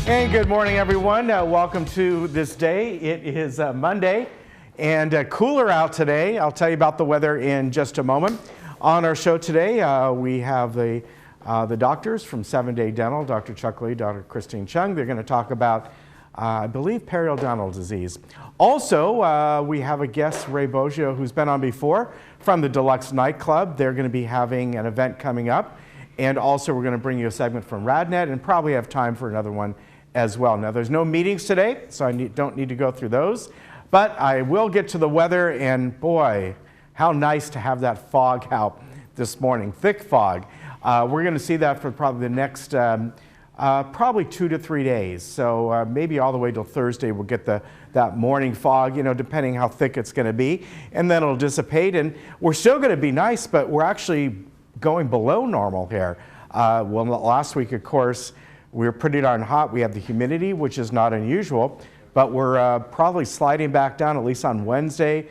And good morning, everyone. Welcome to this day. It is Monday and cooler out today. I'll tell you about the weather in just a moment. On our show today, we have the doctors from 7-Day Dental, Dr. Chuck Lee, Dr. Christine Chung. They're going to talk about, I believe, periodontal disease. Also, we have a guest, Ray Boggio, who's been on before from the Deluxe Nightclub. They're going to be having an event coming up. And also, we're going to bring you a segment from RadNet and probably have time for another one as well. Now, there's no meetings today, so I don't need to go through those. But I will get to the weather, and boy, how nice to have that fog out this morning, thick fog. We're going to see that for probably the next probably 2 to 3 days. So maybe all the way till Thursday we'll get that morning fog, depending how thick it's going to be. And then it'll dissipate, and we're still going to be nice, but we're actually going below normal here. Well, last week, of course, we were pretty darn hot. We have the humidity, which is not unusual, but we're probably sliding back down, at least on Wednesday.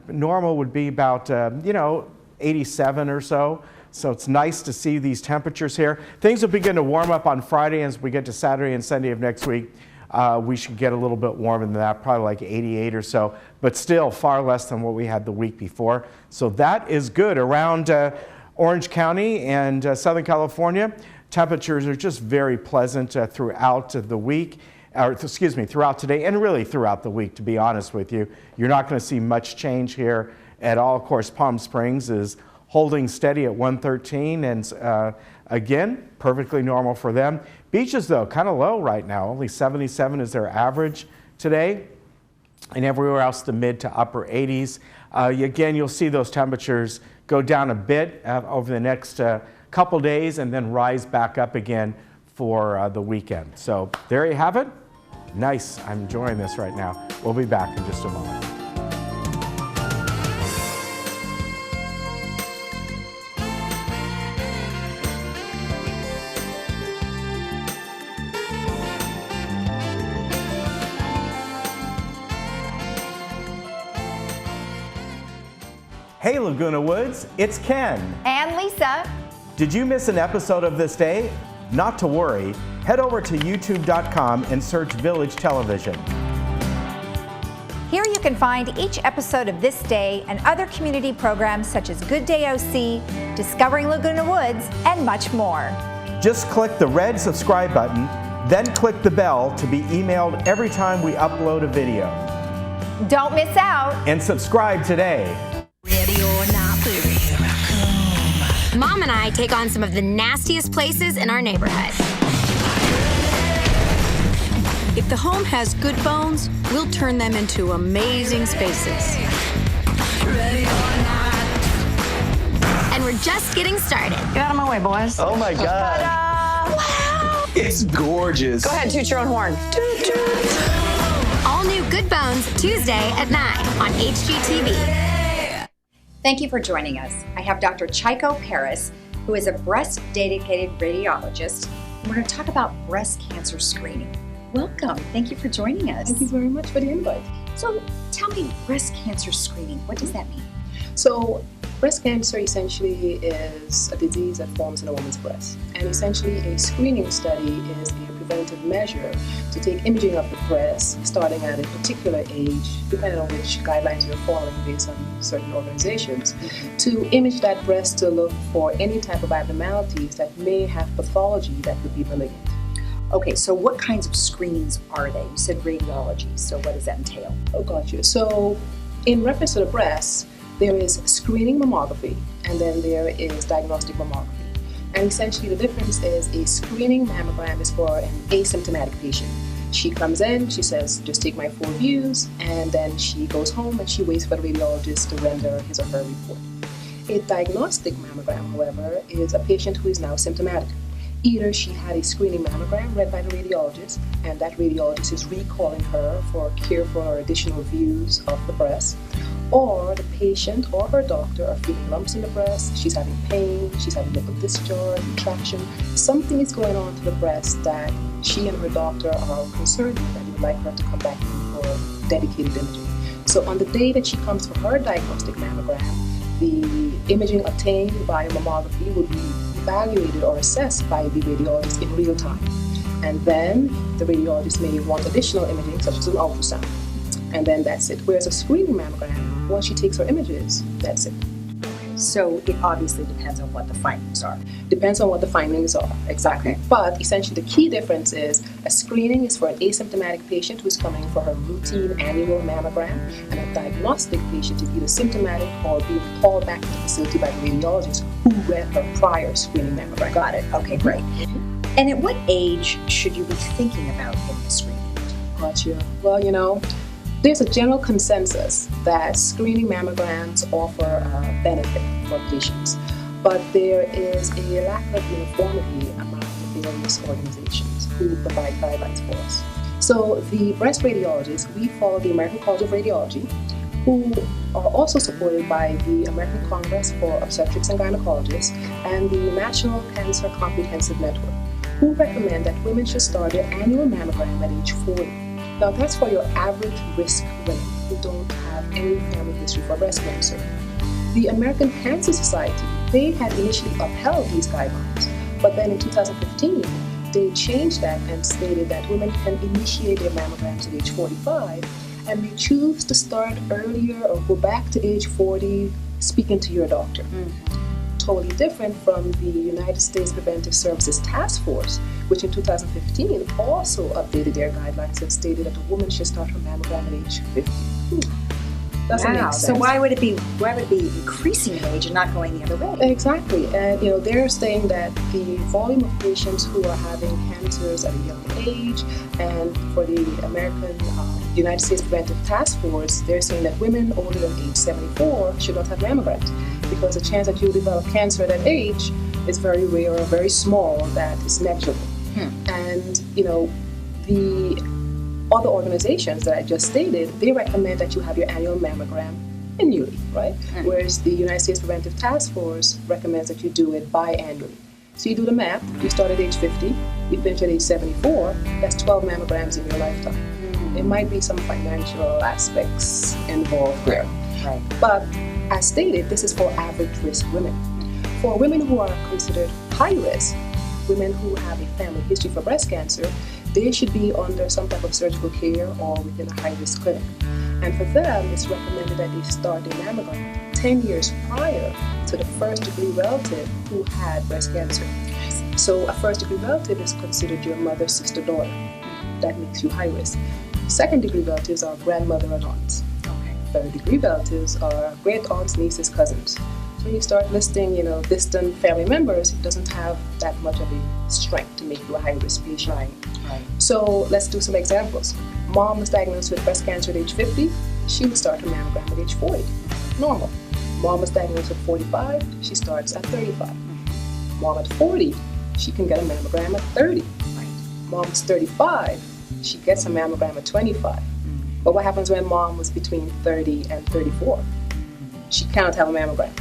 Normal would be about, 87 or so. So it's nice to see these temperatures here. Things will begin to warm up on Friday. As we get to Saturday and Sunday of next week, we should get a little bit warmer than that, probably like 88 or so, but still far less than what we had the week before. So that is good. Around Orange County and Southern California, temperatures are just very pleasant throughout the week, throughout today and really throughout the week, to be honest with you. You're not going to see much change here at all. Of course, Palm Springs is holding steady at 113 and again, perfectly normal for them. Beaches, though, kind of low right now. Only 77 is their average today. And everywhere else, the mid to upper 80s. Again, you'll see those temperatures go down a bit over the next couple days and then rise back up again for the weekend. So there you have it. Nice. I'm enjoying this right now. We'll be back in just a moment. Hey Laguna Woods, it's Ken. And Lisa. Did you miss an episode of This Day? Not to worry. Head over to youtube.com and search Village Television. Here you can find each episode of This Day and other community programs such as Good Day OC, Discovering Laguna Woods, and much more. Just click the red subscribe button, then click the bell to be emailed every time we upload a video. Don't miss out. And subscribe today. Ready or not, baby, here I come. Mom and I take on some of the nastiest places in our neighborhood. If the home has good bones, we'll turn them into amazing spaces. Ready or not. And we're just getting started. Get out of my way, boys. Oh my God. Ta-da! Wow! It's gorgeous. Go ahead, toot your own horn. Toot, toot. All new Good Bones, Tuesday at 9 on HGTV. Thank you for joining us. I have Dr. Chico Paris, who is a breast-dedicated radiologist, and we're going to talk about breast cancer screening. Welcome. Thank you for joining us. Thank you very much for the invite. So tell me, breast cancer screening, what does that mean? So breast cancer essentially is a disease that forms in a woman's breast. And essentially a screening study is a preventive measure to take imaging of the breast starting at a particular age, depending on which guidelines you're following based on certain organizations, to image that breast to look for any type of abnormalities that may have pathology that would be malignant. Okay, so what kinds of screenings are they? You said radiology, so what does that entail? Oh, got you. So in reference to the breast, there is screening mammography and then there is diagnostic mammography. And essentially the difference is a screening mammogram is for an asymptomatic patient. She comes in, she says, just take my 4 views, and then she goes home and she waits for the radiologist to render his or her report. A diagnostic mammogram, however, is a patient who is now symptomatic. Either she had a screening mammogram read by the radiologist, and that radiologist is recalling her for careful or additional views of the breast, or the patient or her doctor are feeling lumps in the breast, she's having pain, she's having nipple discharge, retraction, something is going on to the breast that she and her doctor are concerned with and would like her to come back in for dedicated imaging. So on the day that she comes for her diagnostic mammogram, the imaging obtained by mammography would be evaluated or assessed by the radiologist in real time. And then the radiologist may want additional imaging, such as an ultrasound. And then that's it. Whereas a screening mammogram, once she takes her images, that's it. So it obviously depends on what the findings are. Depends on what the findings are, exactly. Okay. But essentially the key difference is a screening is for an asymptomatic patient who's coming for her routine annual mammogram, and a diagnostic patient is either symptomatic or being called back to the facility by the radiologist who read her prior screening mammogram. Got it. Okay, great. And at what age should you be thinking about getting a screening? Gotcha. Well, there's a general consensus that screening mammograms offer a benefit for patients, but there is a lack of uniformity among the various organizations who provide guidelines for us. So the breast radiologists, we follow the American College of Radiology, who are also supported by the American Congress for Obstetrics and Gynecologists and the National Cancer Comprehensive Network, who recommend that women should start their annual mammogram at age 40. Now that's for your average risk women who don't have any family history for breast cancer. The American Cancer Society, they had initially upheld these guidelines, but then in 2015, they changed that and stated that women can initiate their mammograms at age 45, and they choose to start earlier or go back to age 40, speaking to your doctor. Totally different from the United States Preventive Services Task Force, which in 2015 also updated their guidelines and stated that a woman should start her mammogram at age 50. Doesn't make sense. So why would it be increasing in age and not going the other way? Exactly, and they're saying that the volume of patients who are having cancers at a young age, and for the United States Preventive Task Force, they're saying that women older than age 74 should not have mammograms, because the chance that you develop cancer at that age is very rare or very small, that is negligible. And the other organizations that I just stated, they recommend that you have your annual mammogram annually, right? Whereas the United States Preventive Task Force recommends that you do it biannually. So you do the math, you start at age 50, you finish at age 74, that's 12 mammograms in your lifetime. There might be some financial aspects involved there. Right. But as stated, this is for average risk women. For women who are considered high risk, women who have a family history for breast cancer, they should be under some type of surgical care or within a high-risk clinic. And for them, it's recommended that they start their mammogram 10 years prior to the first-degree relative who had breast cancer. So a first-degree relative is considered your mother, sister, daughter. That makes you high risk. Second-degree relatives are grandmother and aunts. Third-degree relatives are great aunts, nieces, cousins. So when you start listing, distant family members, it doesn't have that much of a strength to make you a high-risk patient. Right. So let's do some examples. Mom was diagnosed with breast cancer at age 50. She would start her mammogram at age 40. Normal. Mom was diagnosed at 45. She starts at 35. Mom at 40, she can get a mammogram at 30. Mom is 35. She gets a mammogram at 25. But what happens when mom was between 30 and 34? She cannot have a mammogram.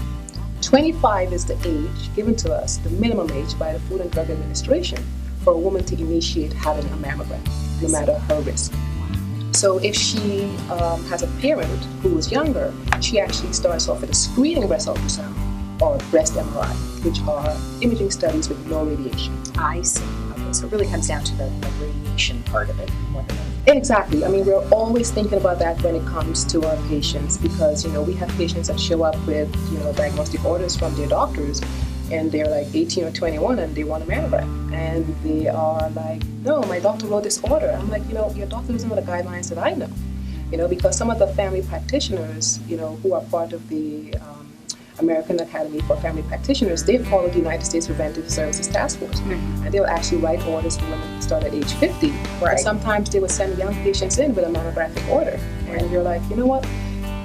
25 is the age given to us, the minimum age by the Food and Drug Administration, for a woman to initiate having a mammogram, no matter her risk. So if she has a parent who is younger, she actually starts off with a screening breast ultrasound or breast MRI, which are imaging studies with no radiation. I see. Okay, so it really comes down to the radiation part of it more than anything. Exactly. I mean, we're always thinking about that when it comes to our patients, because, we have patients that show up with, diagnostic orders from their doctors, and they're like 18 or 21 and they want a mammogram. And they are like, no, my doctor wrote this order. I'm like, your doctor doesn't know the guidelines that I know. Because some of the family practitioners, who are part of the American Academy for Family Practitioners, they follow the United States Preventive Services Task Force. And they'll actually write orders for women to start at age 50. Right. And sometimes they will send young patients in with a mammographic order. And you're like, you know what?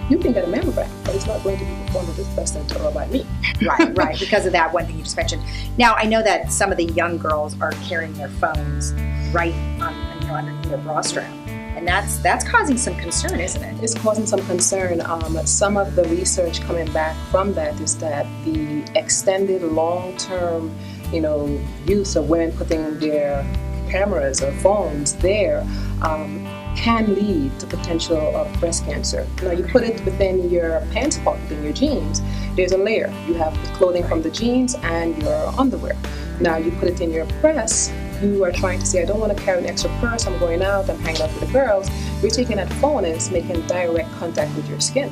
You can get a mammogram, but it's not going to be performed at this breast center or by me. Right, because of that one thing you just mentioned. Now, I know that some of the young girls are carrying their phones right on, underneath their bra strap. And that's causing some concern, isn't it? It's causing some concern. Some of the research coming back from that is that the extended long-term, use of women putting their cameras or phones there can lead to potential of breast cancer. You put it within your pants pocket, in your jeans, there's a layer. You have the clothing from the jeans and your underwear. Now you put it in your breast, you are trying to say, I don't want to carry an extra purse, I'm going out, I'm hanging out with the girls, you're taking that phone and it's making direct contact with your skin.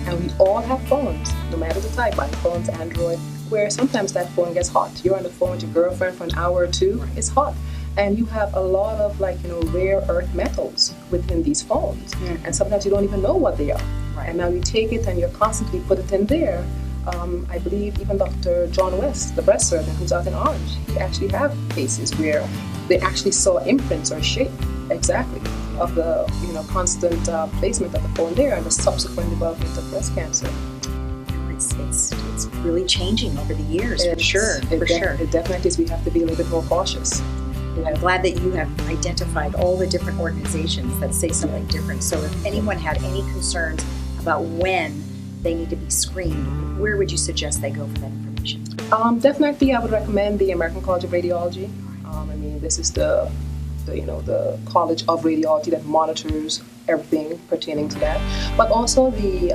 And we all have phones, no matter the type, iPhones, Android, where sometimes that phone gets hot. You're on the phone with your girlfriend for an hour or two, it's hot. And you have a lot of rare earth metals within these phones. And sometimes you don't even know what they are. And now you take it and you're constantly put it in there. I believe even Dr. John West, the breast surgeon who's out in Orange, he actually have cases where they actually saw imprints or shape exactly of the constant placement of the phone there and the subsequent development of breast cancer. It's really changing over the years, for sure. It definitely is. We have to be a little bit more cautious. I'm glad that you have identified all the different organizations that say something different. So if anyone had any concerns about when they need to be screened, where would you suggest they go for that information? Definitely, I would recommend the American College of Radiology. This is the College of Radiology that monitors everything pertaining to that, but also the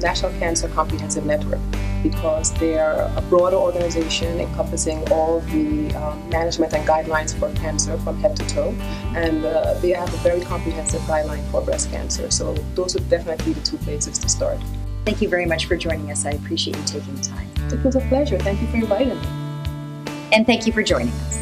National Cancer Comprehensive Network, because they're a broader organization encompassing all the management and guidelines for cancer from head to toe, and they have a very comprehensive guideline for breast cancer. So those would definitely be the two places to start. Thank you very much for joining us. I appreciate you taking the time. It was a pleasure. Thank you for inviting me. And thank you for joining us.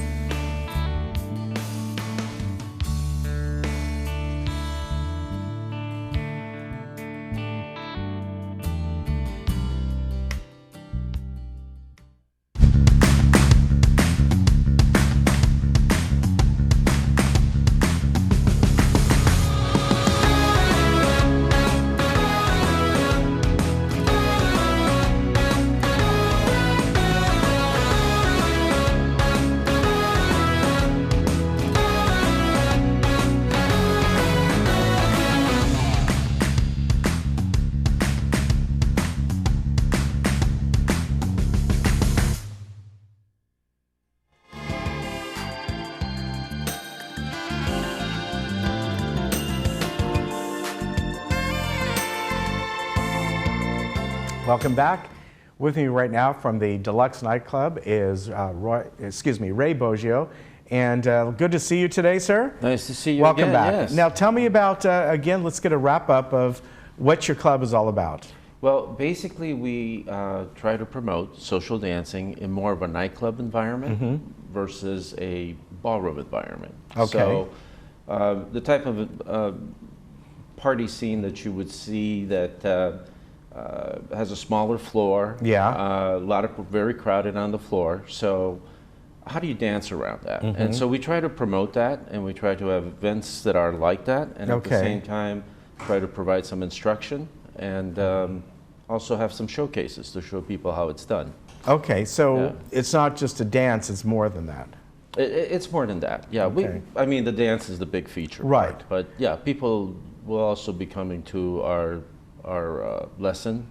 Welcome back. With me right now from the Deluxe Nightclub is Ray Boggio. And good to see you today, sir. Nice to see you Welcome again, back. yes. Now tell me about, again, let's get a wrap up of what your club is all about. Well, basically we try to promote social dancing in more of a nightclub environment versus a ballroom environment. Okay. So the type of party scene that you would see that has a smaller floor. Yeah. A lot of very crowded on the floor. So how do you dance around that? And so we try to promote that, and we try to have events that are like that, and at the same time try to provide some instruction and also have some showcases to show people how it's done. Okay, so it's not just a dance, it's more than that. It's more than that, yeah. Okay. I mean, the dance is the big feature. Right. Part, but yeah, people will also be coming to our lesson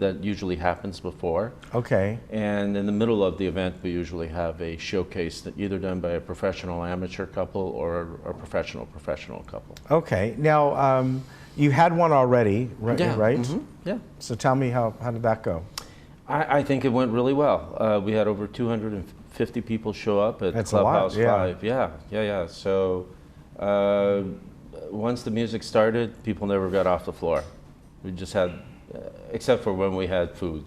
that usually happens before. Okay. And in the middle of the event, we usually have a showcase that either done by a professional amateur couple or a professional couple. Okay. Now, you had one already, right? Yeah. Right? Yeah. So tell me, how did that go? I think it went really well. We had over 250 people show up at That's Clubhouse a lot, yeah. 5. Yeah. So once the music started, people never got off the floor. We just had, except for when we had food,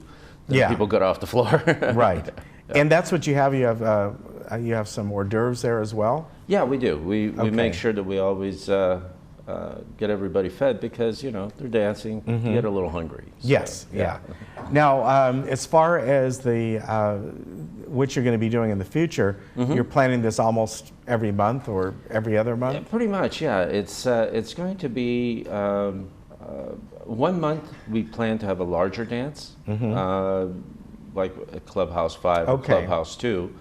then people got off the floor. Right. Yeah. And that's what you have. You have some hors d'oeuvres there as well? Yeah, we do. We make sure that we always get everybody fed because, you know, they're dancing, you get a little hungry. So, yes, yeah. Now, as far as the what you're going to be doing in the future, you're planning this almost every month or every other month? Yeah, pretty much, yeah. It's going to be 1 month we plan to have a larger dance, like at Clubhouse 5 or Clubhouse 2.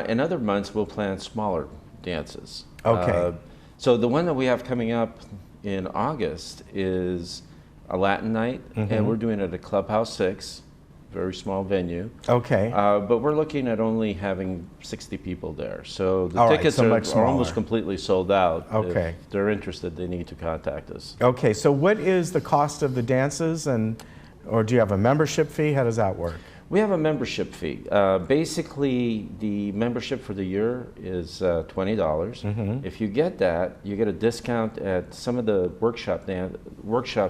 In other months we'll plan smaller dances. Okay. So the one that we have coming up in August is a Latin night, and we're doing it at Clubhouse 6, very small venue. Okay. But we're looking at only having 60 people there. So the All right, tickets so are much smaller. almost completely sold out. Okay. If they're interested, they need to contact us. Okay, so what is the cost of the dances, or do you have a membership fee? How does that work? We have a membership fee. Basically, the membership for the year is $20. If you get that, you get a discount at some of the workshops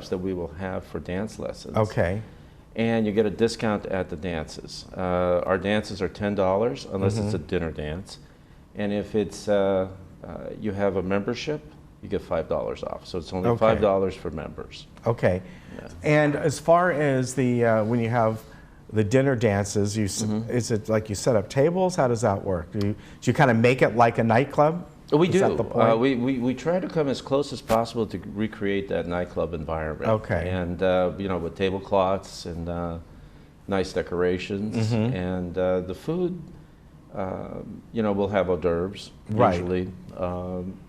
that we will have for dance lessons. Okay. And you get a discount at the dances. Our dances are $10 unless it's a dinner dance. And if it's you have a membership, you get $5 off. So it's only $5 for members. Okay. Yeah. And as far as the when you have the dinner dances, is it like you set up tables? How does that work? Do you kind of make it like a nightclub? We Is do. that the point? We try to come as close as possible to recreate that nightclub environment. Okay. And you know, with tablecloths and nice decorations, and the food. You know, we'll have hors d'oeuvres usually.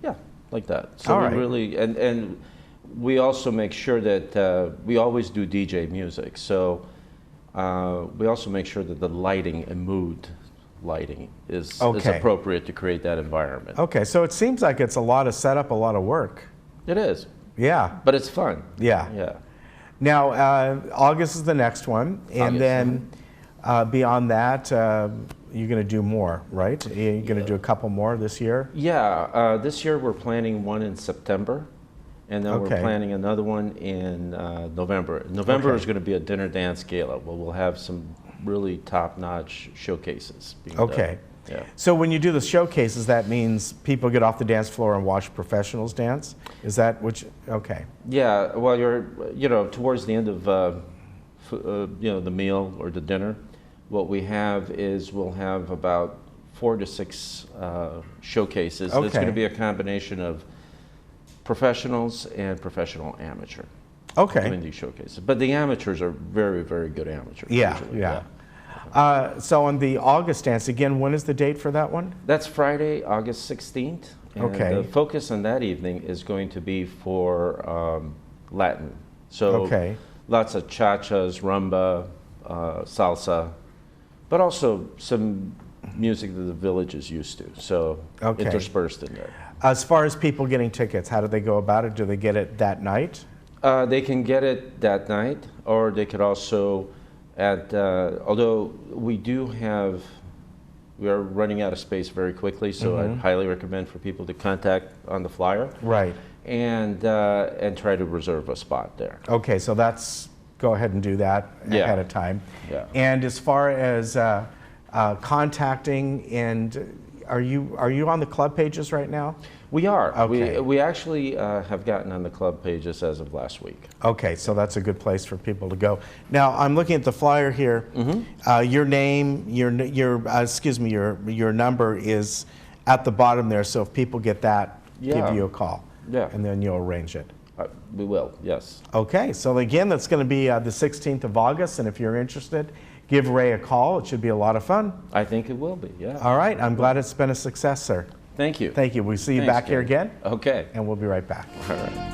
Yeah, like that. So we really and we also make sure that we always do DJ music. So we also make sure that the lighting and mood lighting is appropriate to create that environment. Okay, so it seems like it's a lot of setup, a lot of work. It is. Yeah. But it's fun. Yeah. Yeah. Now, August is the next one, and then beyond that, you're going to do more, right? You're going to do a couple more this year? Yeah, this year we're planning one in September, and then we're planning another one in November. November is going to be a dinner dance gala where we'll have some really top-notch showcases being done. Yeah. So when you do the showcases, that means people get off the dance floor and watch professionals dance? Is that which? Okay. Yeah, well, you know, towards the end of you know, the meal or the dinner, what we have is we'll have about 4 to 6 showcases. It's going to be a combination of professionals and professional amateur. Doing these showcases. But the amateurs are very, very good amateurs. Yeah, usually. So on the August dance, again, when is the date for that one? That's Friday, August 16th. And the focus on that evening is going to be for Latin. So lots of cha-chas, rumba, salsa, but also some music that the village is used to, so interspersed in there. As far as people getting tickets, how do they go about it? Do they get it that night? They can get it that night, or they could also, although we are running out of space very quickly, so I'd highly recommend for people to contact on the flyer. Right. And try to reserve a spot there. Okay, so go ahead and do that ahead of time. Yeah. And as far as contacting, and are you on the club pages right now? We are. Okay. We actually have gotten on the club pages as of last week. Okay, so that's a good place for people to go. Now I'm looking at the flyer here. Your name, your number is at the bottom there. So if people get that, give you a call. Yeah. And then you'll arrange it. We will, yes. Okay, so again, that's going to be the 16th of August, and if you're interested, give Ray a call. It should be a lot of fun. I think it will be, yeah. All right, I'm glad it's been a success, sir. Thank you. Thank you. We'll see you back here again. Okay. And we'll be right back. All right.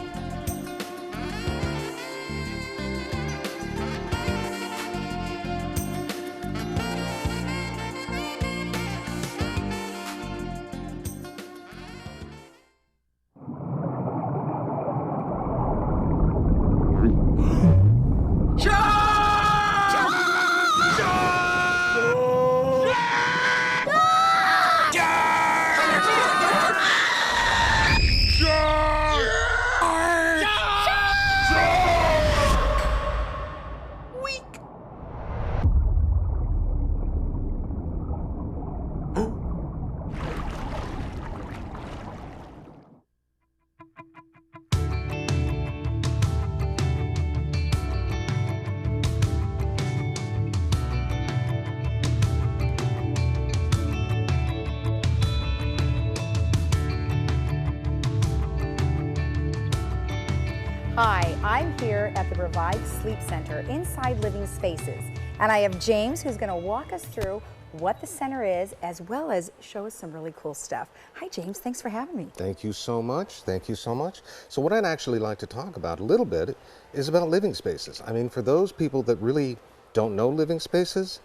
Hi, I'm here at the Revived Sleep Center inside Living Spaces, and I have James who's going to walk us through what the center is as well as show us some really cool stuff. Hi James, thanks for having me. Thank you so much. Thank you so much. So what I'd actually like to talk about a little bit is about living spaces. I mean, for those people that really don't know living spaces,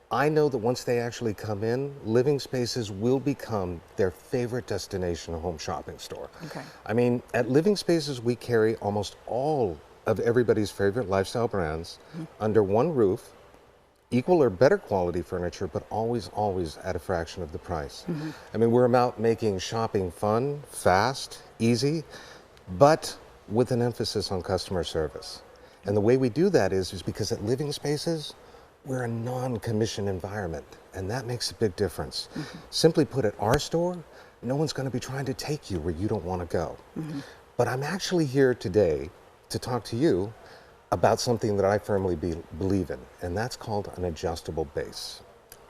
I know that once they actually come in, living spaces will become their favorite destination home shopping store. Okay. I mean, at Living Spaces, we carry almost all of everybody's favorite lifestyle brands under one roof equal or better quality furniture, but always, always at a fraction of the price. I mean, we're about making shopping fun, fast, easy, but with an emphasis on customer service. And the way we do that is because at Living Spaces, we're a non-commission environment, and that makes a big difference. Simply put, at our store, no one's going to be trying to take you where you don't want to go. But I'm actually here today to talk to you about something that I firmly believe in, and that's called an adjustable base.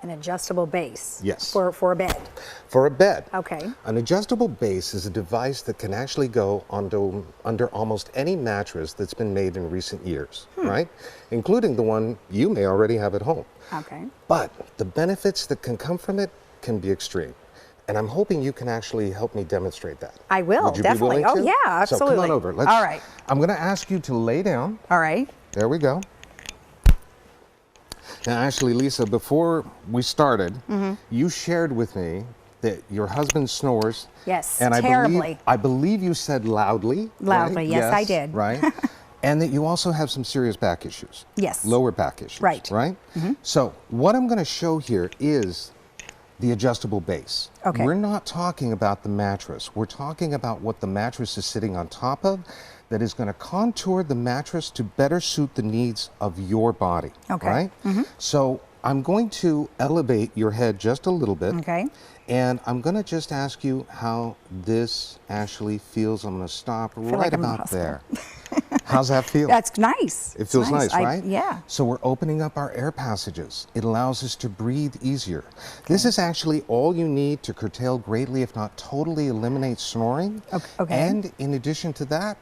An adjustable base? Yes. For a bed? For a bed. Okay. An adjustable base is a device that can actually go under almost any mattress that's been made in recent years, right? Including the one you may already have at home. Okay. But the benefits that can come from it can be extreme. And I'm hoping you can actually help me demonstrate that. I will, Would you definitely. Be willing to? Oh, yeah, absolutely. So come on over. All right. I'm going to ask you to lay down. All right. There we go. Now, actually, Lisa, before we started, you shared with me that your husband snores. Yes, and terribly. I believe you said loudly. Loudly, right? yes, I did. Right. And that you also have some serious back issues. Yes. Lower back issues. Right. Right? So what I'm going to show here is the adjustable base. Okay. We're not talking about the mattress. We're talking about what the mattress is sitting on top of that is going to contour the mattress to better suit the needs of your body. Okay. Right? So I'm going to elevate your head just a little bit. Okay. And I'm going to just ask you how this actually feels. I'm going to stop right like I'm in the about there. How's that feel? That's nice. It feels nice, right? Yeah. So we're opening up our air passages. It allows us to breathe easier. This is actually all you need to curtail greatly, if not totally eliminate snoring. Okay. And in addition to that,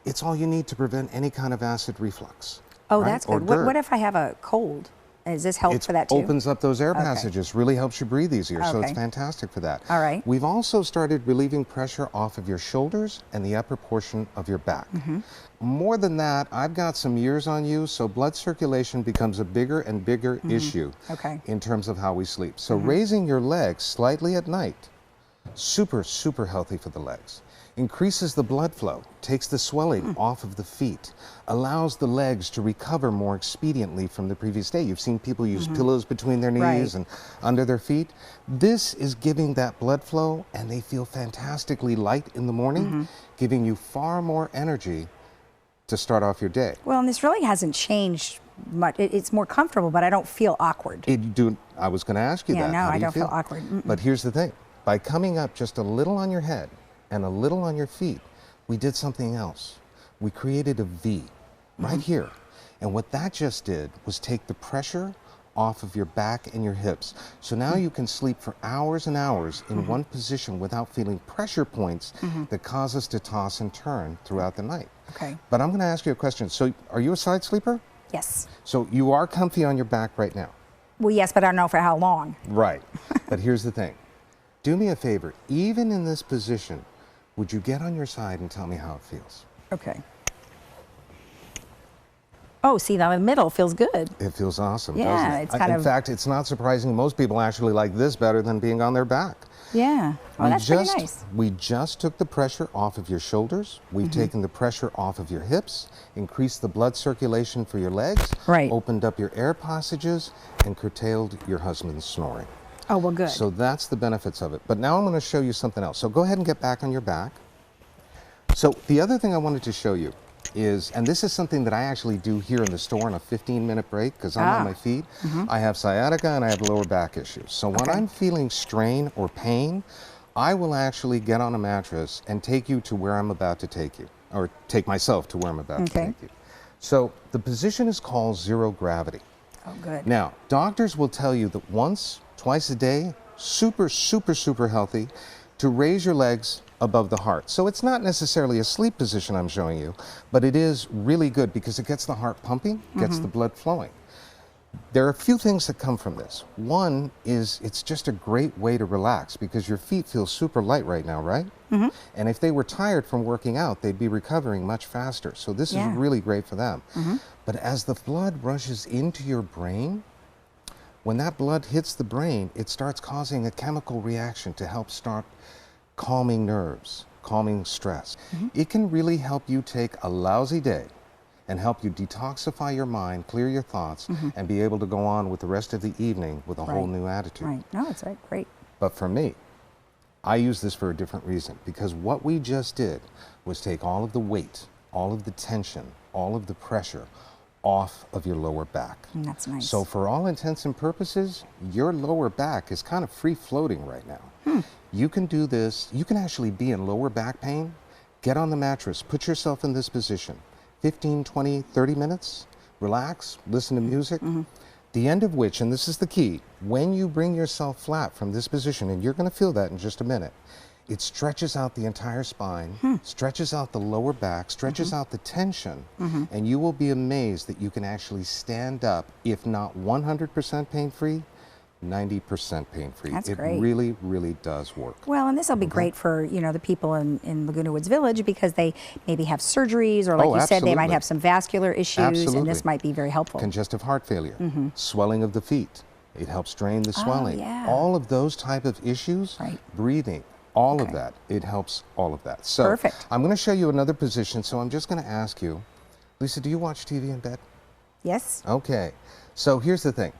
it's all you need to prevent any kind of acid reflux. Oh, right? that's Or good. GERD. What if I have a cold? Does this help for that too? It opens up those air passages, really helps you breathe easier, so it's Okay. fantastic for that. All right. We've also started relieving pressure off of your shoulders and the upper portion of your back. More than that, I've got some years on you, so blood circulation becomes a bigger and bigger issue in terms of how we sleep. So raising your legs slightly at night, super, super healthy for the legs. Increases the blood flow, takes the swelling off of the feet, allows the legs to recover more expediently from the previous day. You've seen people use pillows between their knees and under their feet. This is giving that blood flow, and they feel fantastically light in the morning, giving you far more energy to start off your day. Well, and this really hasn't changed much. It's more comfortable, but I don't feel awkward. I was going to ask you that. No, How do I you don't feel awkward. But here's the thing. By coming up just a little on your head and a little on your feet, we did something else. We created a V right here. And what that just did was take the pressure off of your back and your hips. So now you can sleep for hours and hours in one position without feeling pressure points that cause us to toss and turn throughout the night. Okay. But I'm going to ask you a question. So are you a side sleeper? Yes. So you are comfy on your back right now? Well, yes, but I don't know for how long. Right. But here's the thing. Do me a favor. Even in this position, would you get on your side and tell me how it feels? Okay. Oh, see, now the middle feels good. It feels awesome, Yeah, doesn't it? it's kind in of- fact, it's not surprising. Most people actually like this better than being on their back. Yeah. Oh, that's pretty nice. We just took the pressure off of your shoulders. We've taken the pressure off of your hips, increased the blood circulation for your legs, Right. opened up your air passages, and curtailed your husband's snoring. Oh, well, good. So that's the benefits of it. But now I'm going to show you something else. So go ahead and get back on your back. So the other thing I wanted to show you is, and this is something that I actually do here in the store on a 15-minute break because I'm on my feet. I have sciatica and I have lower back issues. So when I'm feeling strain or pain, I will actually get on a mattress and take you to where I'm about to take you, or take myself to where I'm about to take you. So the position is called zero gravity. Oh, good. Now, doctors will tell you that once, twice a day, super, super, super healthy to raise your legs above the heart. So it's not necessarily a sleep position I'm showing you, but it is really good because it gets the heart pumping, gets the blood flowing. There are a few things that come from this. One is it's just a great way to relax because your feet feel super light right now, right? And if they were tired from working out, they'd be recovering much faster. So this is really great for them. But as the blood rushes into your brain, when that blood hits the brain, it starts causing a chemical reaction to help start calming nerves, calming stress. It can really help you take a lousy day and help you detoxify your mind, clear your thoughts, and be able to go on with the rest of the evening with a whole new attitude. Right. No, that's right. Great. But for me, I use this for a different reason, because what we just did was take all of the weight, all of the tension, all of the pressure off of your lower back. That's nice. So for all intents and purposes, your lower back is kind of free floating right now. You can do this, you can actually be in lower back pain, get on the mattress, put yourself in this position, 15, 20, 30 minutes, relax, listen to music. The end of which, and this is the key, when you bring yourself flat from this position, and you're going to feel that in just a minute, it stretches out the entire spine, stretches out the lower back, stretches out the tension, and you will be amazed that you can actually stand up, if not 100% pain-free, 90% pain-free. That's it great. really, really does work. Well, and this will be great for, you know, the people in Laguna Woods Village, because they maybe have surgeries, or like you said, they might have some vascular issues, and this might be very helpful. Congestive heart failure, swelling of the feet. It helps drain the swelling. Yeah. All of those type of issues, breathing, all of that, it helps all of that. So Perfect. I'm going to show you another position, so I'm just going to ask you, Lisa, do you watch TV in bed? Yes. Okay, so here's the thing.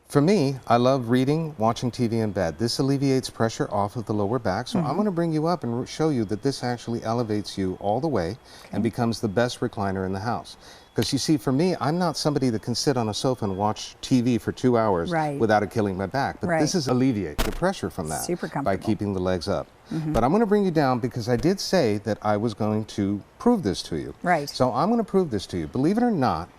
For me, I love reading, watching TV in bed. This alleviates pressure off of the lower back, so I'm going to bring you up and show you that this actually elevates you all the way and becomes the best recliner in the house. Because you see, for me, I'm not somebody that can sit on a sofa and watch TV for 2 hours without it killing my back. But this is alleviate the pressure from that by keeping the legs up. But I'm going to bring you down because I did say that I was going to prove this to you. So I'm going to prove this to you. Believe it or not,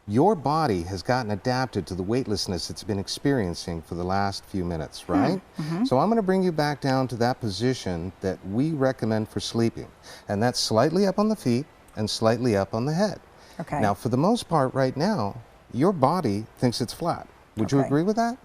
your body has gotten adapted to the weightlessness it's been experiencing for the last few minutes, right? So I'm going to bring you back down to that position that we recommend for sleeping. And that's slightly up on the feet and slightly up on the head. Now, for the most part right now, your body thinks it's flat. Would you agree with that?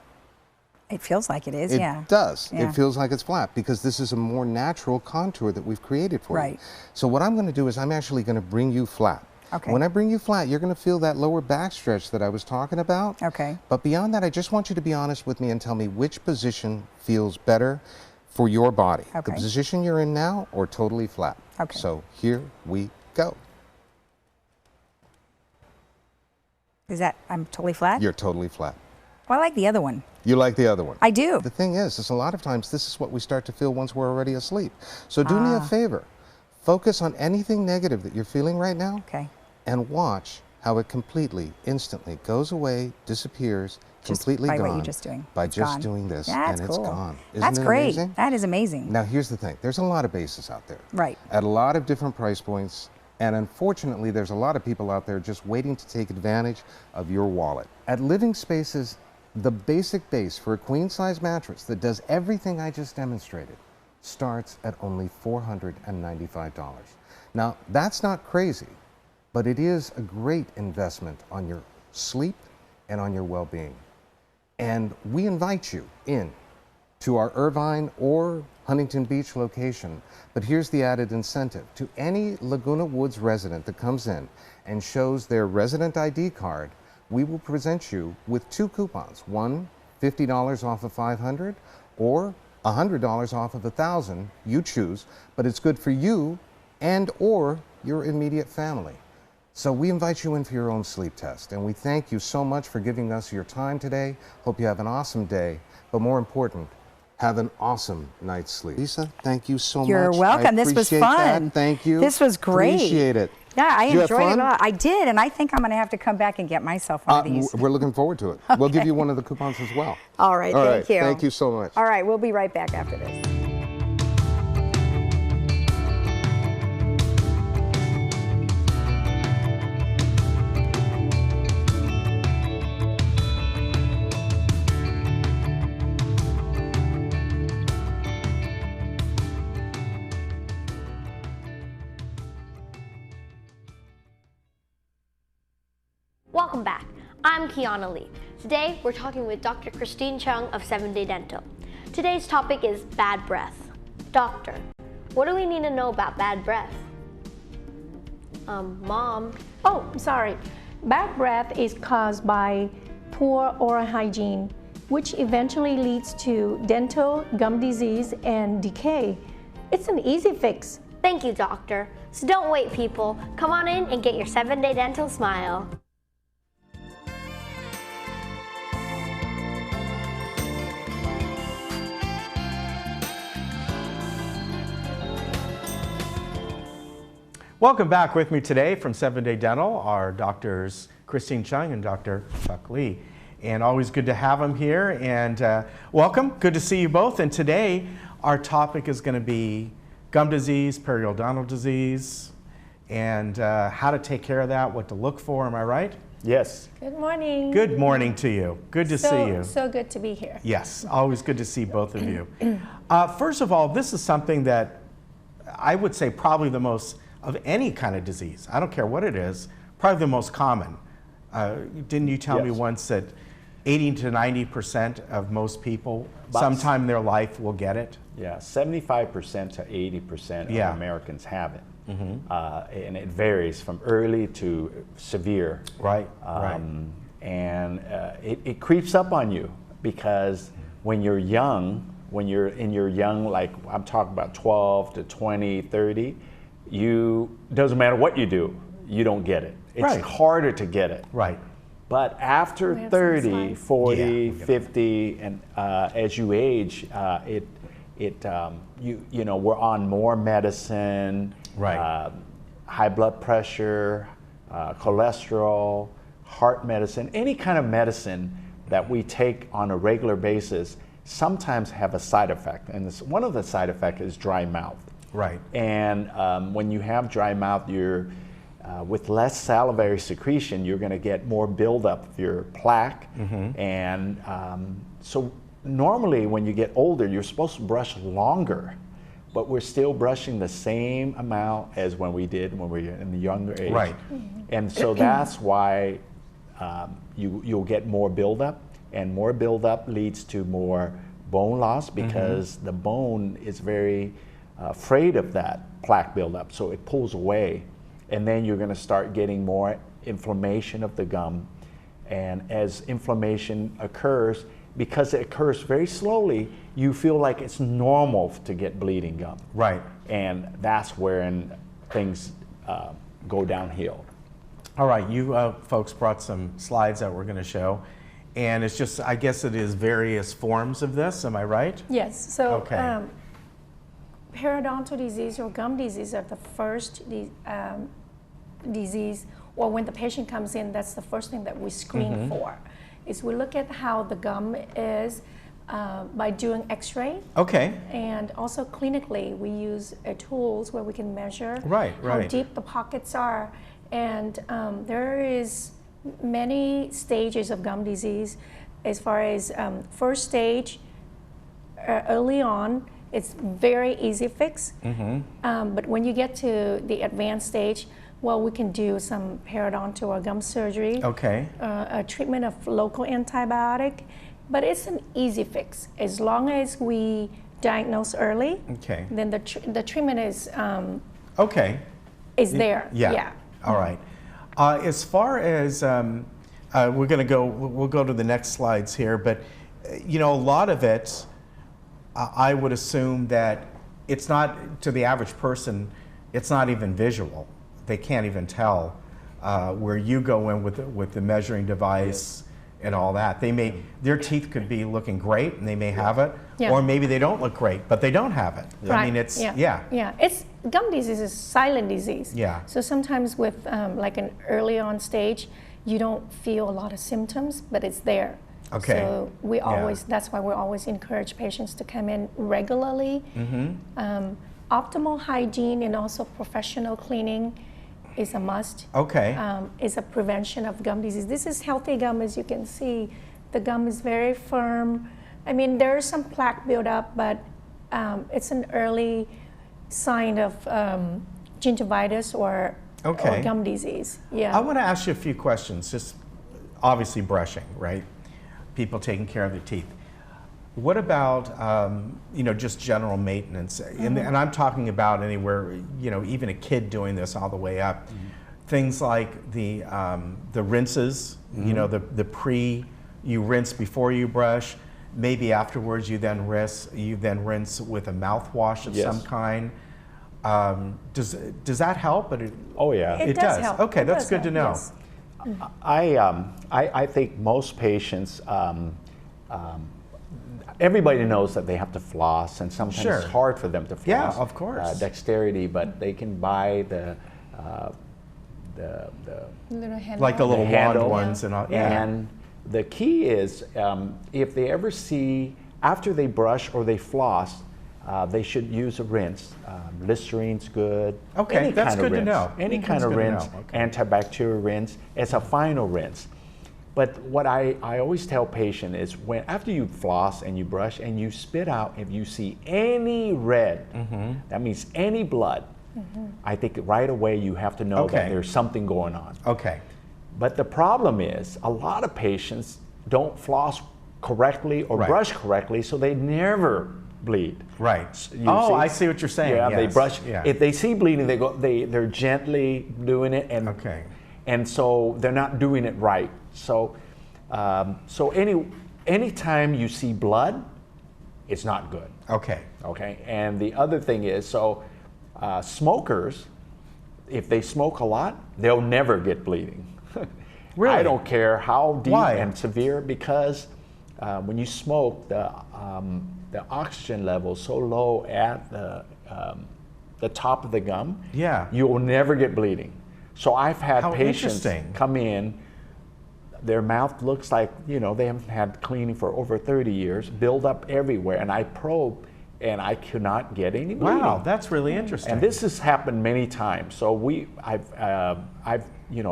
It feels like it is, It yeah. does. Yeah. It feels like it's flat because this is a more natural contour that we've created for you. So what I'm going to do is I'm actually going to bring you flat. When I bring you flat, you're going to feel that lower back stretch that I was talking about. But beyond that, I just want you to be honest with me and tell me which position feels better for your body. The position you're in now or totally flat. So here we go. Is that, I'm totally flat? You're totally flat. Well, I like the other one. You like the other one? I do. The thing is a lot of times this is what we start to feel once we're already asleep. So do me a favor. Focus on anything negative that you're feeling right now and watch how it completely, instantly goes away, disappears, completely by gone. What you're just doing. By it's just gone. doing this, That's and cool. it's gone. Isn't That's it great. amazing? That is amazing. Now here's the thing. There's a lot of bases out there. Right. At a lot of different price points. And unfortunately, there's a lot of people out there just waiting to take advantage of your wallet. At Living Spaces, the basic base for a queen-size mattress that does everything I just demonstrated starts at only $495. Now, that's not crazy, but it is a great investment on your sleep and on your well-being. And we invite you in to our Irvine or Huntington Beach location. But here's the added incentive. To any Laguna Woods resident that comes in and shows their resident ID card, we will present you with 2 coupons. One, $50 off of $500, or $100 off of $1,000. You choose, but it's good for you and or your immediate family. So we invite you in for your own sleep test, and we thank you so much for giving us your time today. Hope you have an awesome day, but more important, have an awesome night's sleep. Lisa, thank you so much. You're welcome. This was fun. That. Thank you. This was great. Appreciate it. Yeah, I Did you have enjoyed it fun? a lot. I did, and I think I'm going to have to come back and get myself one of these. We're looking forward to it. We'll give you one of the coupons as well. All right, thank you. Thank you so much. All right, we'll be right back after this. Welcome back. I'm Kiana Lee. Today we're talking with Dr. Christine Chung of 7-Day Dental. Today's topic is bad breath. Doctor, what do we need to know about bad breath? Mom. Oh, sorry. Bad breath is caused by poor oral hygiene, which eventually leads to dental, gum disease, and decay. It's an easy fix. Thank you, doctor. So don't wait, people. Come on in and get your 7-Day Dental smile. Welcome back. With me today from 7-Day Dental are Doctors Christine Chung and Dr. Chuck Lee. And always good to have them here. And welcome. Good to see you both. And today our topic is going to be gum disease, periodontal disease, and how to take care of that, what to look for. Am I right? Yes. Good morning. Good morning to you. Good to see you. So good to be here. Yes, always good to see both of you. First of all, this is something that I would say probably the most of any kind of disease. I don't care what it is, probably the most common. Didn't you tell me once that 80 to 90% of most people sometime in their life will get it? Yeah, 75% to 80% of Americans have it. And it varies from early to severe. Right, And it creeps up on you because when you're young, when you're in your young, like I'm talking about 12 to 20, 30, doesn't matter what you do, you don't get it. It's harder to get it. Right. But after 30, 40, 50, and as you age, you know, we're on more medicine, high blood pressure, cholesterol, heart medicine, any kind of medicine that we take on a regular basis sometimes have a side effect. And one of the side effects is dry mouth. Right. And when you have dry mouth, you're with less salivary secretion, you're going to get more buildup of your plaque. And so normally when you get older, you're supposed to brush longer, but we're still brushing the same amount as when we did when we were in the younger age. Right. And so that's why you'll get more buildup, and more buildup leads to more bone loss because the bone is very afraid of that plaque buildup, so it pulls away. And then you're going to start getting more inflammation of the gum. And as inflammation occurs, because it occurs very slowly, you feel like it's normal to get bleeding gum. Right. And that's where things go downhill. All right, you folks brought some slides that we're going to show. And it's just, I guess it is various forms of this, am I right? Yes. So periodontal disease or gum disease are the first disease, or when the patient comes in, that's the first thing that we screen for. Is we look at how the gum is by doing x-ray. Okay. And also clinically, we use tools where we can measure how deep the pockets are. And there is many stages of gum disease. As far as first stage, early on, it's very easy fix. But when you get to the advanced stage, well, we can do some periodontal or gum surgery. A treatment of local antibiotic, but it's an easy fix as long as we diagnose early. Then the treatment is there. All right. As far as we'll go to the next slides here, but you know, a lot of it, I would assume that it's not, to the average person, it's not even visual. They can't even tell where you go in with the measuring device and all that. Their teeth could be looking great and they may have it, or maybe they don't look great, but they don't have it. I mean, it's, it's, gum disease is silent disease. So sometimes with like an early on stage, you don't feel a lot of symptoms, but it's there. So we always, that's why we always encourage patients to come in regularly. Optimal hygiene and also professional cleaning is a must. Is a prevention of gum disease. This is healthy gum, as you can see. The gum is very firm. I mean, there is some plaque buildup, but it's an early sign of gingivitis or gum disease. I want to ask you a few questions. Just obviously brushing, right? People taking care of their teeth. What about you know, just general maintenance? And I'm talking about anywhere, you know, even a kid doing this all the way up. Things like the rinses, you know, you rinse before you brush, maybe afterwards you then rinse with a mouthwash of some kind. Does that help? Oh yeah, it does help. Okay, it that's does good to know. Yes. I think most patients, everybody knows that they have to floss, and sometimes it's hard for them to floss. Yeah, of course. Dexterity, but they can buy the little handle. Like the little wand handle. ones and all. Yeah. And the key is, if they ever see, after they brush or they floss, they should use a rinse. Listerine's good. Okay, Any that's kind good of to rinse. know. Any That's kind of good to rinse, know. Okay. antibacterial rinse. It's a final rinse. But what I always tell patients is, after you floss and you brush and you spit out, if you see any red, that means any blood, I think right away you have to know that there's something going on. Okay. But the problem is, a lot of patients don't floss correctly or brush correctly, so they never bleed. Right. You Oh, see? I see what you're saying. Yeah, they yes. brush. Yeah. If they see bleeding, they're gently doing it, and so they're not doing it right. So, anytime you see blood, it's not good. Okay. Okay. And the other thing is, smokers, if they smoke a lot, they'll never get bleeding. Really? I don't care how deep Why? and severe, because when you smoke, the oxygen level is so low at the top of the gum, you will never get bleeding. So I've had patients come in, their mouth looks like, they haven't had cleaning for over 30 years, build up everywhere, and I probe, and I cannot get any bleeding. Wow, that's really interesting. And this has happened many times. So I've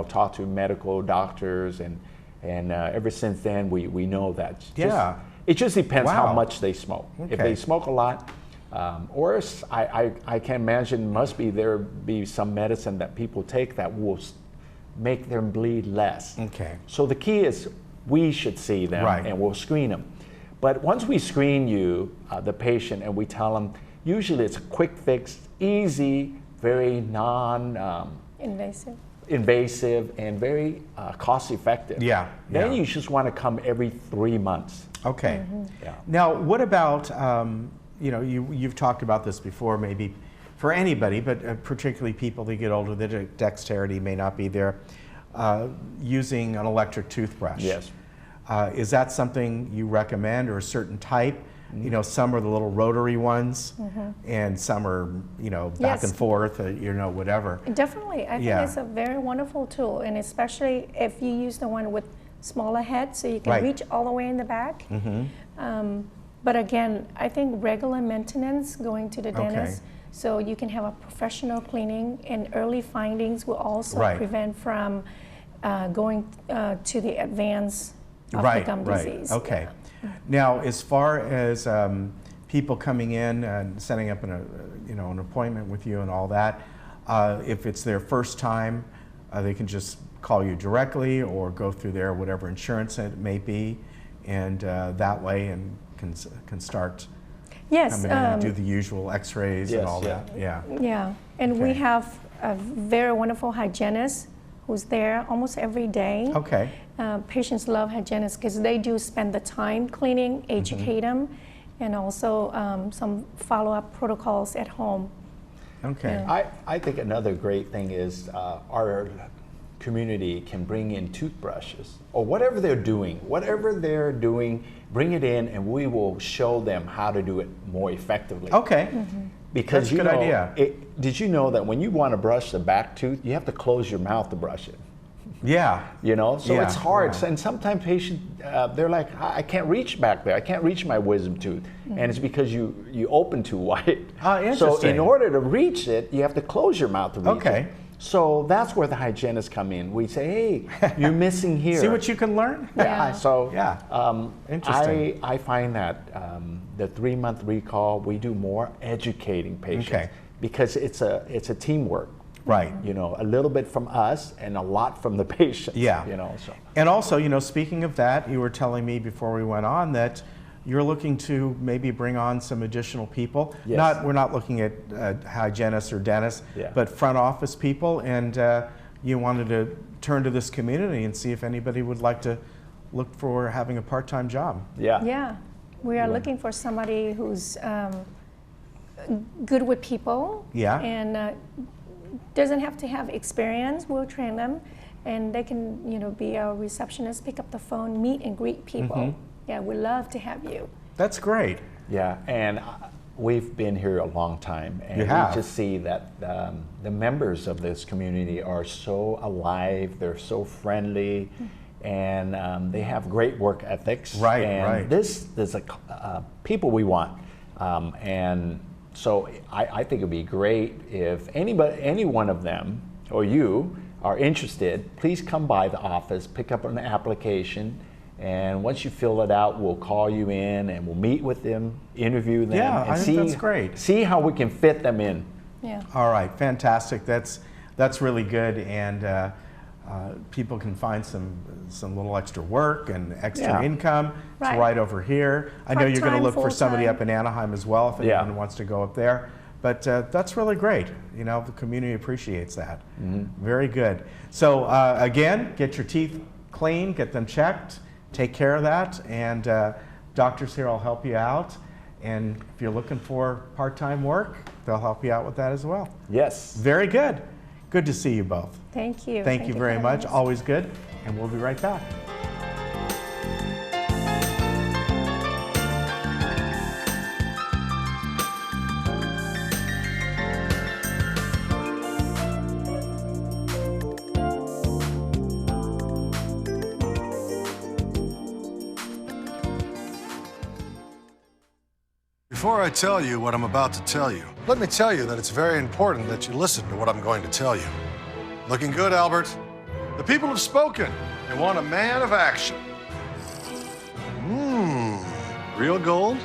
talked to medical doctors, and ever since then we know that. It just depends how much they smoke. Okay. If they smoke a lot, or I can imagine there be some medicine that people take that will make them bleed less. Okay. So the key is, we should see them, and we'll screen them. But once we screen you, the patient, and we tell them, usually it's a quick fix, easy, very invasive, and very cost effective. Then you just want to come every 3 months. Okay. Now, what about, you've talked about this before, maybe for anybody, but particularly people that get older, the dexterity may not be there, using an electric toothbrush. Yes. Is that something you recommend, or a certain type? Some are the little rotary ones, and some are, back and forth, whatever. Definitely. I think it's a very wonderful tool, and especially if you use the one with smaller head, so you can reach all the way in the back. But again, I think regular maintenance, going to the dentist, so you can have a professional cleaning, and early findings will also prevent from going to the advance of the gum disease. Okay. Now, as far as people coming in and setting up an appointment with you and all that, if it's their first time, they can just call you directly or go through their whatever insurance it may be, and that way and can start coming in and do the usual X-rays and all that. Yeah, and we have a very wonderful hygienist who's there almost every day. Okay. Patients love hygienists because they do spend the time cleaning, educate them, and also some follow-up protocols at home. Okay. I think another great thing is our community can bring in toothbrushes, or whatever they're doing, bring it in, and we will show them how to do it more effectively. Okay. Because that's a good idea. Did you know that when you want to brush the back tooth, you have to close your mouth to brush it? Yeah. So it's hard. And sometimes patients, they're like, I can't reach back there. I can't reach my wisdom tooth. And it's because you open too wide. So in order to reach it, you have to close your mouth to reach it. So that's where the hygienists come in. We say, hey, you're missing here. See what you can learn? Interesting. I find that the 3-month recall, we do more educating patients because it's a teamwork. Right. A little bit from us and a lot from the patients. And also, speaking of that, you were telling me before we went on that you're looking to maybe bring on some additional people. Yes. We're not looking at hygienists or dentists, but front office people, and you wanted to turn to this community and see if anybody would like to look for having a part-time job. Yeah. We are looking for somebody who's good with people. Yeah. And doesn't have to have experience. We'll train them, and they can, you know, be a receptionist, pick up the phone, meet and greet people. Yeah, we love to have you. That's great. Yeah, and we've been here a long time, and we just see that the members of this community are so alive, they're so friendly, and they have great work ethics. Right, and right. This is a people we want, and so I think it'd be great if any one of them or you are interested. Please come by the office, pick up an application. And once you fill it out, we'll call you in and we'll meet with them, interview them, Yeah, and I think that's great. See how we can fit them in. Yeah. All right, fantastic. That's really good, and people can find some little extra work and extra income. It's right over here. I know you're going to look for somebody up in Anaheim as well if anyone wants to go up there. But that's really great. You know, the community appreciates that. Very good. So again, get your teeth clean, get them checked. Take care of that, and doctors here will help you out. And if you're looking for part-time work, they'll help you out with that as well. Yes. Very good. Good to see you both. Thank you. Thank you very much. Always good. And we'll be right back. Before I tell you what I'm about to tell you, let me tell you that it's very important that you listen to what I'm going to tell you. Looking good, Albert. The people have spoken. They want a man of action. Real gold?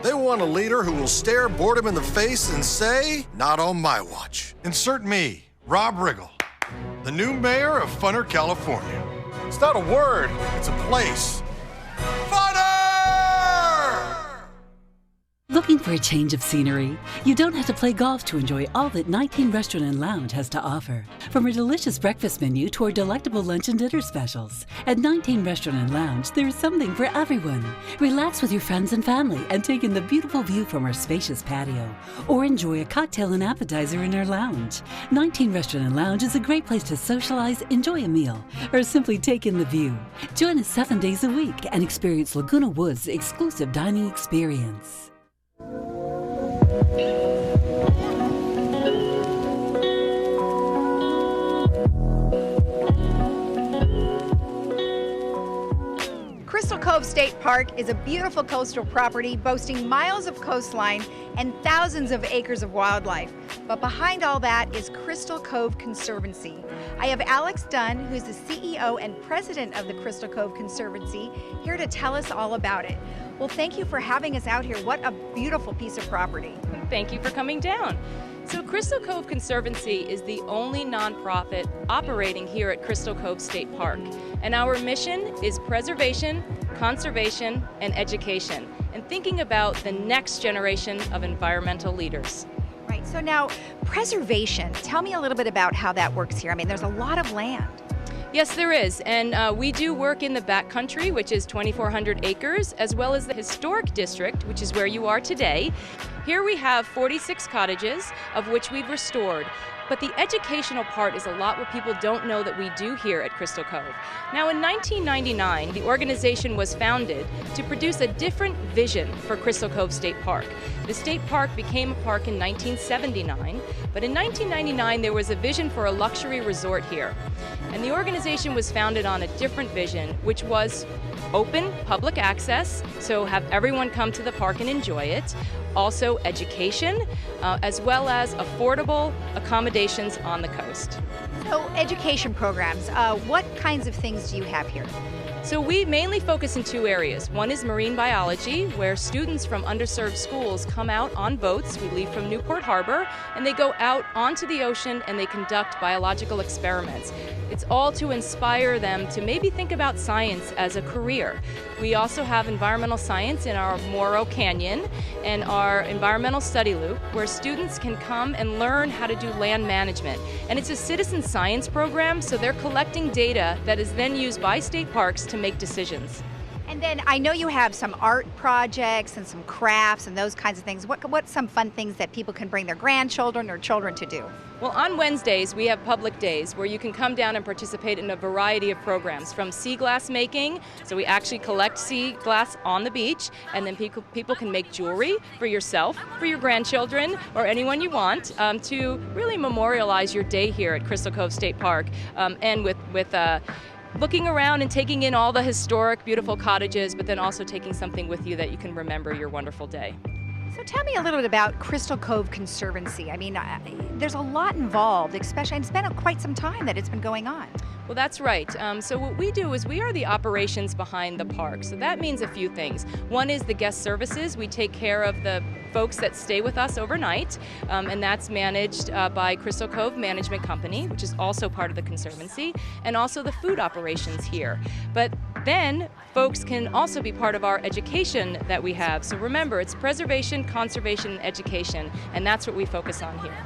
They want a leader who will stare boredom in the face and say, not on my watch. Insert me, Rob Riggle, the new mayor of Funner, California. It's not a word, it's a place. Funner! Looking for a change of scenery? You don't have to play golf to enjoy all that 19 Restaurant and Lounge has to offer. From a delicious breakfast menu to our delectable lunch and dinner specials. At 19 Restaurant and Lounge, there is something for everyone. Relax with your friends and family and take in the beautiful view from our spacious patio. Or enjoy a cocktail and appetizer in our lounge. 19 Restaurant and Lounge is a great place to socialize, enjoy a meal, or simply take in the view. Join us 7 days a week and experience Laguna Woods' exclusive dining experience. Crystal Cove State Park is a beautiful coastal property boasting miles of coastline and thousands of acres of wildlife. But behind all that is Crystal Cove Conservancy. I have Alex Dunn, who's the CEO and president of the Crystal Cove Conservancy, here to tell us all about it. Well, thank you for having us out here. What a beautiful piece of property. Thank you for coming down. So Crystal Cove Conservancy is the only nonprofit operating here at Crystal Cove State Park. And our mission is preservation, conservation, and education, and thinking about the next generation of environmental leaders. Right, so now preservation, tell me a little bit about how that works here. I mean, there's a lot of land. Yes, there is, and we do work in the backcountry, which is 2,400 acres, as well as the historic district, which is where you are today. Here we have 46 cottages, of which we've restored. But the educational part is a lot what people don't know that we do here at Crystal Cove. Now, in 1999, the organization was founded to produce a different vision for Crystal Cove State Park. The state park became a park in 1979, but in 1999 there was a vision for a luxury resort here. And the organization was founded on a different vision, which was open public access, so have everyone come to the park and enjoy it. Also education, as well as affordable accommodations on the coast. So education programs, what kinds of things do you have here? So we mainly focus in two areas. One is marine biology, where students from underserved schools come out on boats. We leave from Newport Harbor, and they go out onto the ocean and they conduct biological experiments. It's all to inspire them to maybe think about science as a career. We also have environmental science in our Morro Canyon and our environmental study loop, where students can come and learn how to do land management. And it's a citizen science program, so they're collecting data that is then used by state parks to make decisions. And then I know you have some art projects and some crafts and those kinds of things. What's some fun things that people can bring their grandchildren or children to do? Well, on Wednesdays, we have public days where you can come down and participate in a variety of programs, from sea glass making, so we actually collect sea glass on the beach, and then people can make jewelry for yourself, for your grandchildren, or anyone you want, to really memorialize your day here at Crystal Cove State Park, and with looking around and taking in all the historic, beautiful cottages, but then also taking something with you that you can remember your wonderful day. So tell me a little bit about Crystal Cove Conservancy. I mean, there's a lot involved, especially, and it's been quite some time that it's been going on. Well, that's right. So what we do is we are the operations behind the park. So that means a few things. One is the guest services. We take care of the folks that stay with us overnight, and that's managed by Crystal Cove Management Company, which is also part of the Conservancy, and also the food operations here. But then folks can also be part of our education that we have. So remember, it's preservation, conservation, and education, and that's what we focus on here.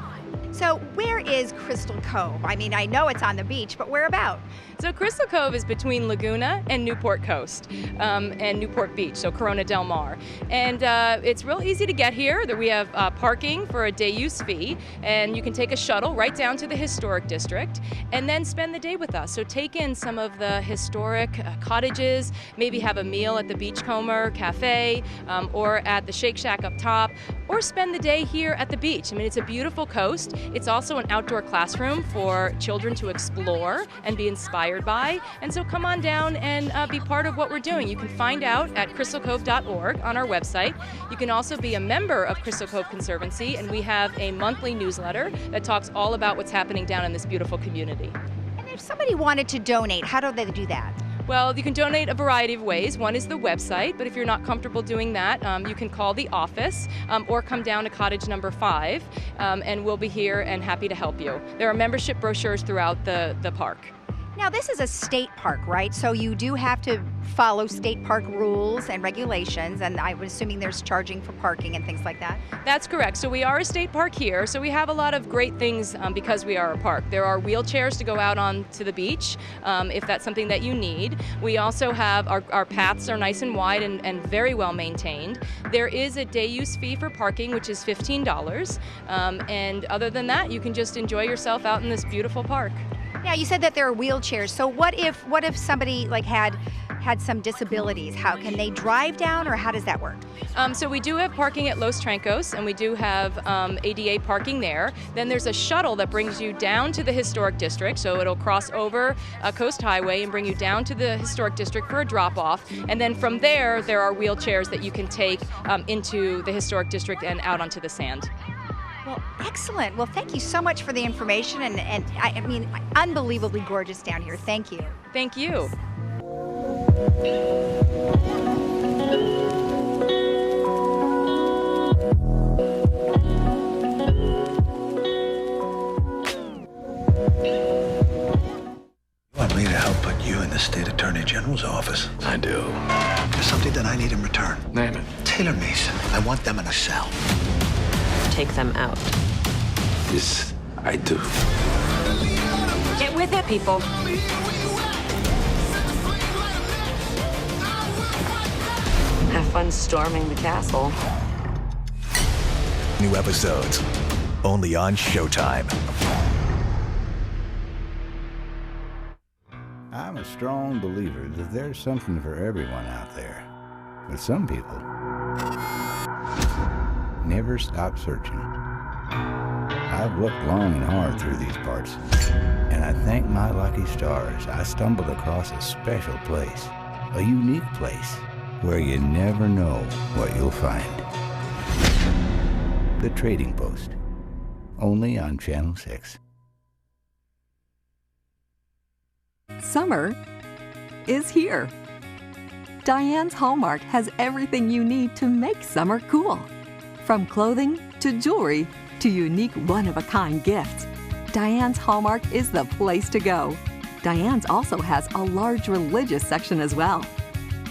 So where is Crystal Cove? I mean, I know it's on the beach, but where about? So Crystal Cove is between Laguna and Newport Coast, and Newport Beach, so Corona del Mar. And it's real easy to get here. We have parking for a day use fee, and you can take a shuttle right down to the historic district and then spend the day with us. So take in some of the historic cottages, maybe have a meal at the Beachcomber Cafe, or at the Shake Shack up top, or spend the day here at the beach. I mean, it's a beautiful coast. It's also an outdoor classroom for children to explore and be inspired by. And so come on down and be part of what we're doing. You can find out at crystalcove.org on our website. You can also be a member of Crystal Cove Conservancy, and we have a monthly newsletter that talks all about what's happening down in this beautiful community. And if somebody wanted to donate, how do they do that? Well, you can donate a variety of ways. One is the website, but if you're not comfortable doing that, you can call the office or come down to cottage number 5, and we'll be here and happy to help you. There are membership brochures throughout the park. Now, this is a state park, right? So you do have to follow state park rules and regulations, and I'm assuming there's charging for parking and things like that? That's correct. So we are a state park here, so we have a lot of great things because we are a park. There are wheelchairs to go out on to the beach if that's something that you need. We also have, our paths are nice and wide and very well maintained. There is a day use fee for parking, which is $15, and other than that, you can just enjoy yourself out in this beautiful park. Now, you said that there are wheelchairs. So what if somebody like had some disabilities? How can they drive down, or how does that work? So we do have parking at Los Trancos, and we do have ADA parking there. Then there's a shuttle that brings you down to the historic district, so it'll cross over Coast Highway and bring you down to the historic district for a drop-off. And then from there are wheelchairs that you can take into the historic district and out onto the sand. Well, excellent. Well, thank you so much for the information, and I mean, unbelievably gorgeous down here. Thank you. Thank you. You want me to help put you in the State Attorney General's office? I do. There's something that I need in return. Name it. Taylor Mason. I want them in a cell. Take them out. This I do. Get with it, people. Have fun storming the castle. New episodes, only on Showtime. I'm a strong believer that there's something for everyone out there. But some people never stop searching. I've looked long and hard through these parts, and I thank my lucky stars I stumbled across a special place, a unique place, where you never know what you'll find. The Trading Post, only on Channel 6. Summer is here. Diane's Hallmark has everything you need to make summer cool. From clothing to jewelry to unique one-of-a-kind gifts, Diane's Hallmark is the place to go. Diane's also has a large religious section as well.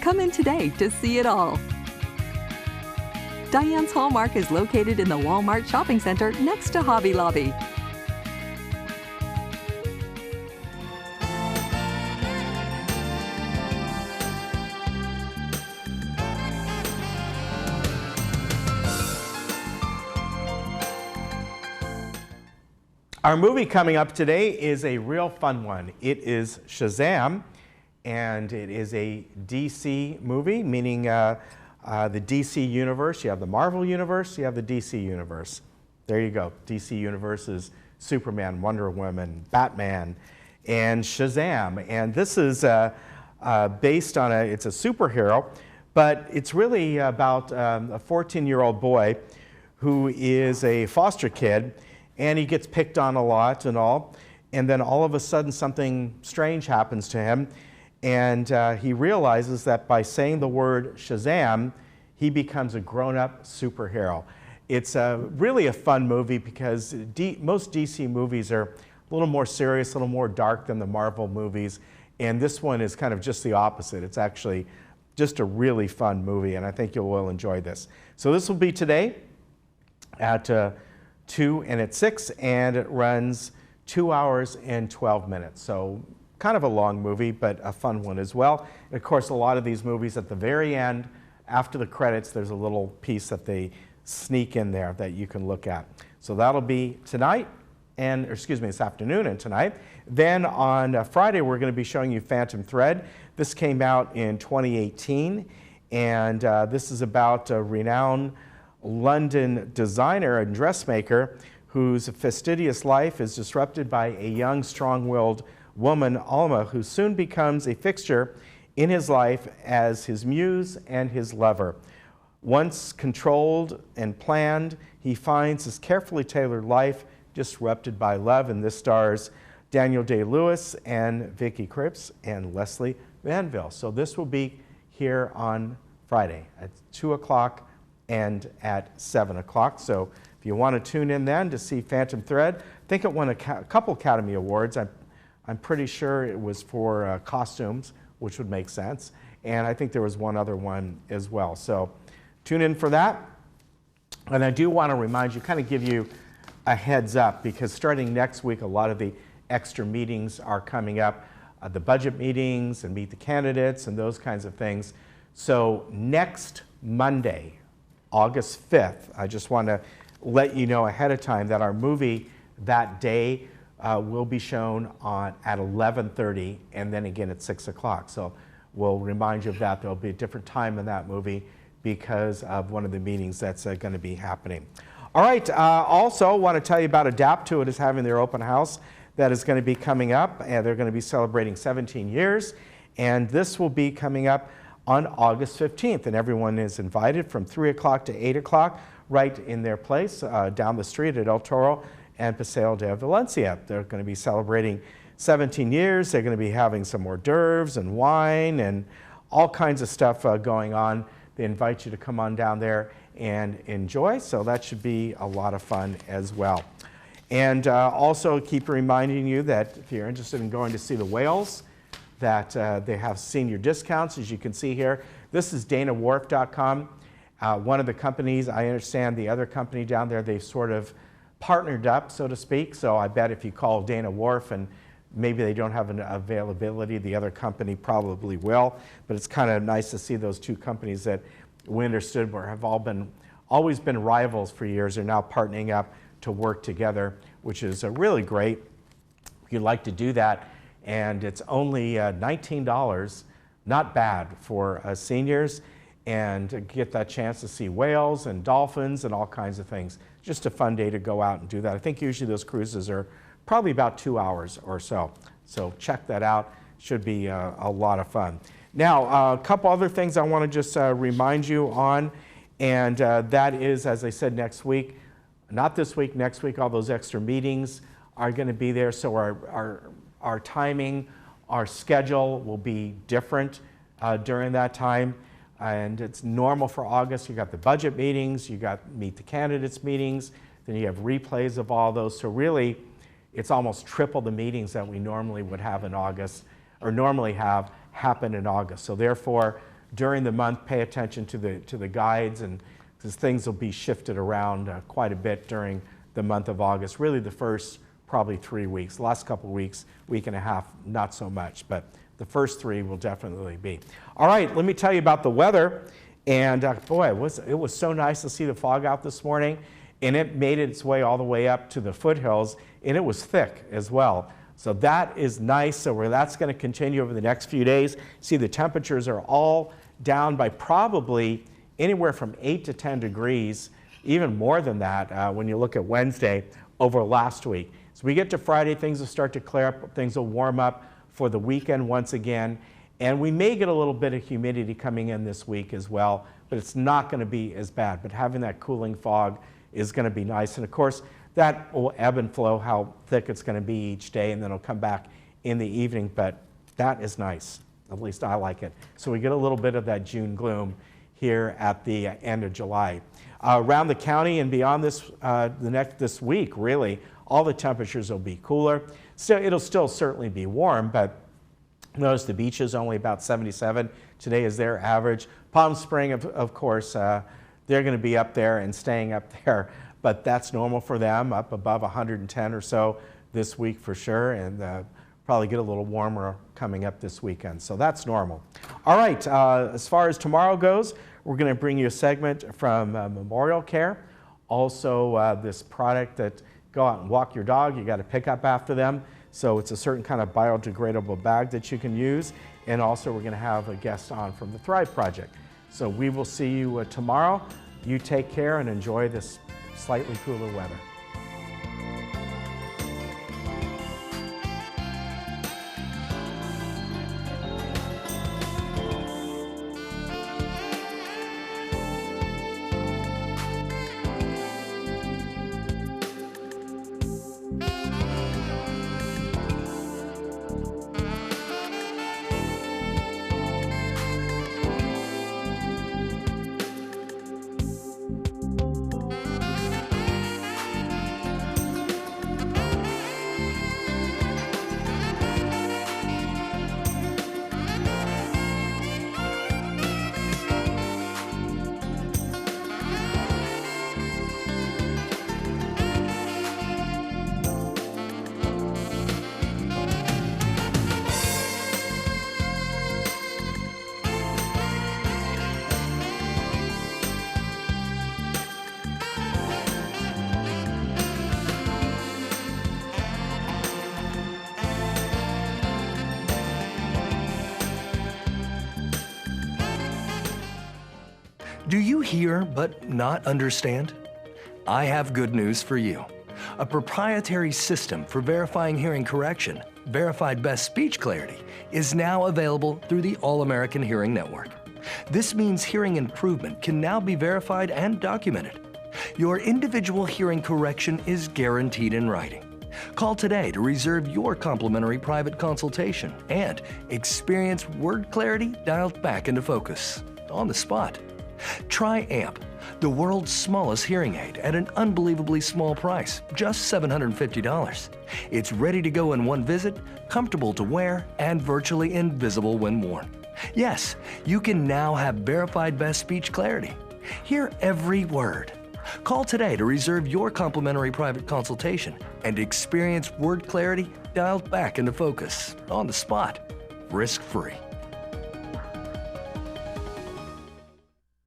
Come in today to see it all. Diane's Hallmark is located in the Walmart Shopping Center next to Hobby Lobby. Our movie coming up today is a real fun one. It is Shazam, and it is a DC movie, meaning the DC universe. You have the Marvel universe, you have the DC universe. There you go. DC universe is Superman, Wonder Woman, Batman, and Shazam. And this is based on it's a superhero, but it's really about a 14-year-old boy who is a foster kid, and he gets picked on a lot and all, and then all of a sudden something strange happens to him, and he realizes that by saying the word Shazam, he becomes a grown-up superhero. It's really a fun movie because most DC movies are a little more serious, a little more dark than the Marvel movies, and this one is kind of just the opposite. It's actually just a really fun movie, and I think you will enjoy this. So this will be today at 2 and at 6, and it runs 2 hours and 12 minutes. So kind of a long movie, but a fun one as well. And of course, a lot of these movies at the very end, after the credits, there's a little piece that they sneak in there that you can look at. So that'll be tonight, and this afternoon and tonight. Then on Friday, we're going to be showing you Phantom Thread. This came out in 2018, and this is about a renowned London designer and dressmaker whose fastidious life is disrupted by a young, strong-willed woman, Alma, who soon becomes a fixture in his life as his muse and his lover. Once controlled and planned, he finds his carefully tailored life disrupted by love, and this stars Daniel Day-Lewis and Vicky Krieps and Leslie Manville. So this will be here on Friday at 2 o'clock and at 7 o'clock. So if you want to tune in then to see Phantom Thread, I think it won a couple Academy Awards. I'm pretty sure it was for costumes, which would make sense. And I think there was one other one as well. So tune in for that. And I do want to remind you, kind of give you a heads up, because starting next week, a lot of the extra meetings are coming up, the budget meetings and meet the candidates and those kinds of things. So next Monday, August 5th, I just want to let you know ahead of time that our movie that day will be shown at 11:30 and then again at 6 o'clock. So we'll remind you of that. There'll be a different time in that movie because of one of the meetings that's going to be happening. All right, also want to tell you about Adapt To It is having their open house that is going to be coming up, and they're going to be celebrating 17 years, and this will be coming up on August 15th, and everyone is invited from 3 o'clock to 8 o'clock right in their place down the street at El Toro and Paseo de Valencia. They're going to be celebrating 17 years. They're going to be having some hors d'oeuvres and wine and all kinds of stuff going on. They invite you to come on down there and enjoy, so that should be a lot of fun as well. And also keep reminding you that if you're interested in going to see the whales, that they have senior discounts, as you can see here. This is DanaWharf.com. One of the companies, I understand the other company down there, they've sort of partnered up, so to speak. So I bet if you call Dana Wharf and maybe they don't have an availability, the other company probably will. But it's kind of nice to see those two companies that we understood have always been rivals for years are now partnering up to work together, which is really great. If you'd like to do that, and it's only $19, not bad for seniors, and get that chance to see whales and dolphins and all kinds of things. Just a fun day to go out and do that. I think usually those cruises are probably about 2 hours or so. So check that out. Should be a lot of fun. Now, a couple other things I want to just remind you on, and that is, as I said, next week, not this week, next week, all those extra meetings are going to be there. So our timing, our schedule will be different during that time. And it's normal for August. You got the budget meetings, you got meet the candidates meetings, then you have replays of all those. So really, it's almost triple the meetings that we normally would have in August, or normally have happen in August. So therefore, during the month, pay attention to the guides, and because things will be shifted around quite a bit during the month of August. Really, the first probably 3 weeks. The last couple of weeks, week and a half, not so much, but the first 3 will definitely be. All right, let me tell you about the weather. And boy, it was so nice to see the fog out this morning, and it made its way all the way up to the foothills and it was thick as well. So that is nice. So that's going to continue over the next few days. See, the temperatures are all down by probably anywhere from 8 to 10 degrees, even more than that when you look at Wednesday over last week. So we get to Friday, things will start to clear up, things will warm up for the weekend once again. And we may get a little bit of humidity coming in this week as well, but it's not going to be as bad. But having that cooling fog is going to be nice. And of course, that will ebb and flow how thick it's going to be each day, and then it'll come back in the evening. But that is nice. At least I like it. So we get a little bit of that June gloom here at the end of July. Around the county and beyond this week, really, all the temperatures will be cooler. So it'll still certainly be warm, but notice the beach is only about 77. Today is their average. Palm Spring, of course, they're going to be up there and staying up there, but that's normal for them, up above 110 or so this week for sure, and probably get a little warmer coming up this weekend. So that's normal. All right, as far as tomorrow goes, we're going to bring you a segment from Memorial Care. Also, this product that go out and walk your dog, you got to pick up after them. So it's a certain kind of biodegradable bag that you can use. And also we're going to have a guest on from the Thrive Project. So we will see you tomorrow. You take care and enjoy this slightly cooler weather. Do you hear but not understand? I have good news for you. A proprietary system for verifying hearing correction, Verified Best Speech Clarity, is now available through the All-American Hearing Network. This means hearing improvement can now be verified and documented. Your individual hearing correction is guaranteed in writing. Call today to reserve your complimentary private consultation and experience word clarity dialed back into focus on the spot. Try AMP, the world's smallest hearing aid at an unbelievably small price, just $750. It's ready to go in one visit, comfortable to wear, and virtually invisible when worn. Yes, you can now have verified best speech clarity. Hear every word. Call today to reserve your complimentary private consultation and experience word clarity dialed back into focus on the spot, risk-free.